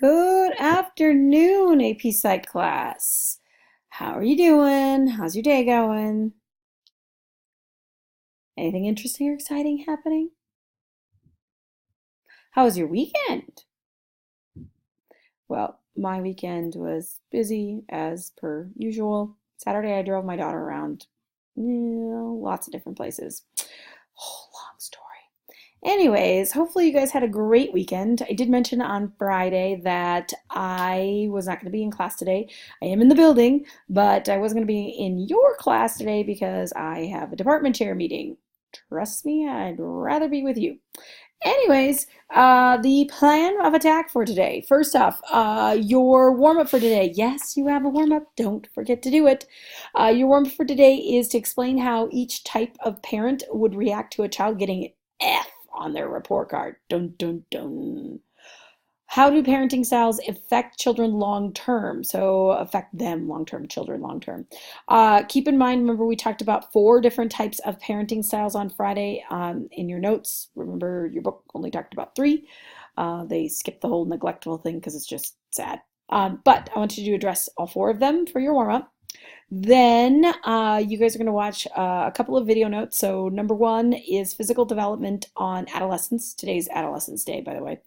Good afternoon, AP Psych class. How are you doing? How's your day going? Anything interesting or exciting happening? How was your weekend? Well, my weekend was busy as per usual. Saturday, I drove my daughter around lots of different places. Oh, long story. Anyways, hopefully you guys had a great weekend. I did mention on Friday that I was not going to be in class today. I am in the building, but I wasn't going to be in your class today because I have a department chair meeting. Trust me, I'd rather be with you. Anyways, the plan of attack for today. First off, your warm up for today. Yes, you have a warm up. Don't forget to do it. Your warm up for today is to explain how each type of parent would react to a child getting F on their report card. Dun dun dun. How do parenting styles affect children long term? So, affect them long term, children long term. Keep in mind, remember, we talked about 4 different types of parenting styles on Friday in your notes. Remember, your book only talked about 3. They skipped the whole neglectful thing because it's just sad. But I want you to address all 4 of them for your warm up. Then you guys are going to watch a couple of video notes. So number 1 is physical development on adolescence. Today's Adolescence Day, by the way.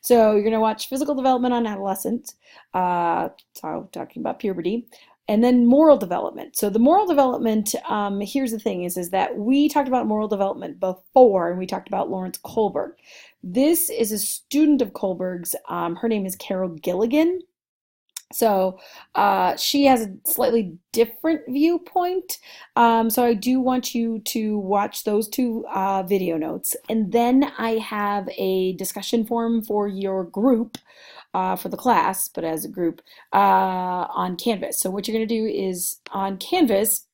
So you're going to watch physical development on adolescence, so talking about puberty, and then moral development. So the moral development, here's the thing, is that we talked about moral development before, and we talked about Lawrence Kohlberg. This is a student of Kohlberg's. Her name is Carol Gilligan. So she has a slightly different viewpoint. So I do want you to watch those 2 video notes. And then I have a discussion forum for your group, for the class, but as a group, on Canvas. So what you're going to do is on Canvas,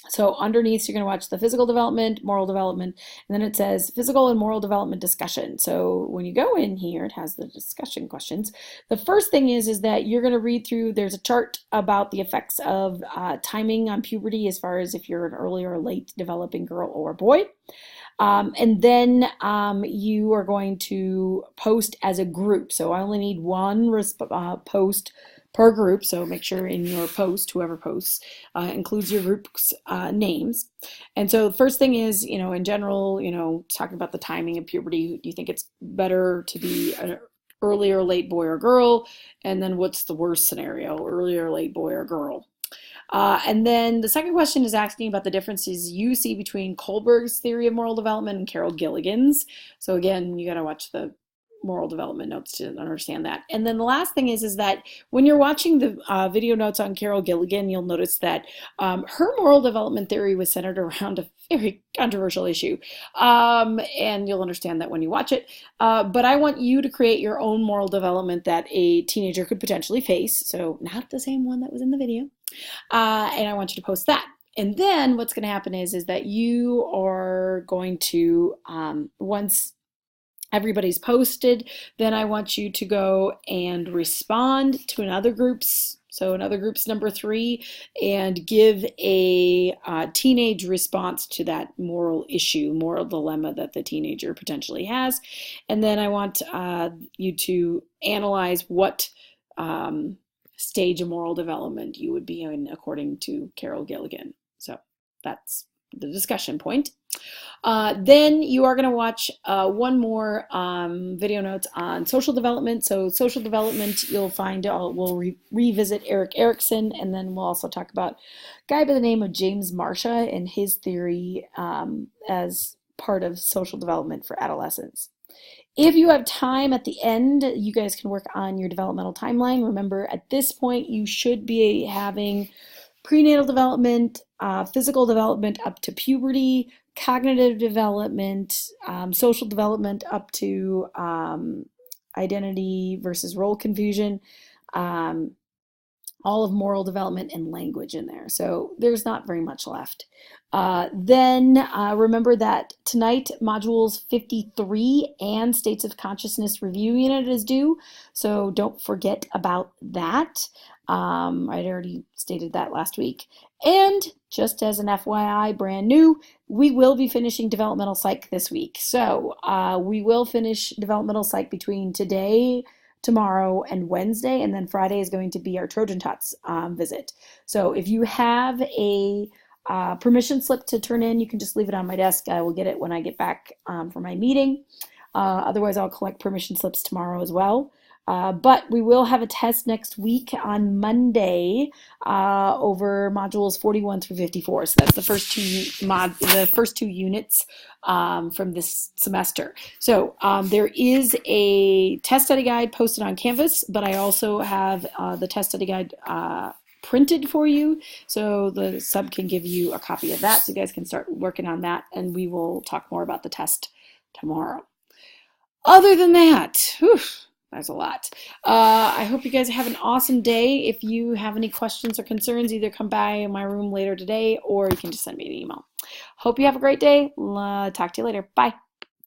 so underneath, you're going to watch the physical development, moral development, and then it says physical and moral development discussion. So when you go in here, it has the discussion questions. The first thing is that you're going to read through, there's a chart about the effects of timing on puberty as far as if you're an early or late developing girl or boy. And then you are going to post as a group. So I only need 1 post per group, so make sure in your post, whoever posts, includes your group's names. And so the first thing is, in general, talking about the timing of puberty. Do you think it's better to be an early or late boy or girl? And then what's the worst scenario, early or late boy or girl? And then the second question is asking about the differences you see between Kohlberg's theory of moral development and Carol Gilligan's. So again, you got to watch the moral development notes to understand that. And then the last thing is that when you're watching the video notes on Carol Gilligan, you'll notice that her moral development theory was centered around a very controversial issue. And you'll understand that when you watch it. But I want you to create your own moral development that a teenager could potentially face. So not the same one that was in the video. And I want you to post that. And then what's going to happen is that you are going to, once everybody's posted, then I want you to go and respond to another group's, so another group's number 3, and give a teenage response to that moral issue, moral dilemma that the teenager potentially has. And then I want you to analyze what stage of moral development you would be in according to Carol Gilligan. So that's the discussion point. Then you are going to watch 1 more video notes on social development. So social development, you'll find, we'll revisit Erik Erikson, and then we'll also talk about a guy by the name of James Marcia and his theory as part of social development for adolescents. If you have time at the end, you guys can work on your developmental timeline. Remember, at this point, you should be having prenatal development, physical development up to puberty, cognitive development, social development up to identity versus role confusion, all of moral development and language in there. So there's not very much left. Then remember that tonight modules 53 and States of Consciousness Review Unit is due. So don't forget about that. I'd already stated that last week. And just as an FYI, brand new, we will be finishing developmental psych this week. So we will finish developmental psych between today, tomorrow and Wednesday, and then Friday is going to be our Trojan Tots visit. So if you have a permission slip to turn in, you can just leave it on my desk. I will get it when I get back from my meeting. Otherwise, I'll collect permission slips tomorrow as well. But we will have a test next week on Monday over modules 41 through 54. So that's the first two units from this semester. So there is a test study guide posted on Canvas, but I also have the test study guide printed for you, so the sub can give you a copy of that, so you guys can start working on that, and we will talk more about the test tomorrow. Other than that, whew, that's a lot. I hope you guys have an awesome day. If you have any questions or concerns, either come by my room later today, or you can just send me an email. Hope you have a great day. Talk to you later. Bye.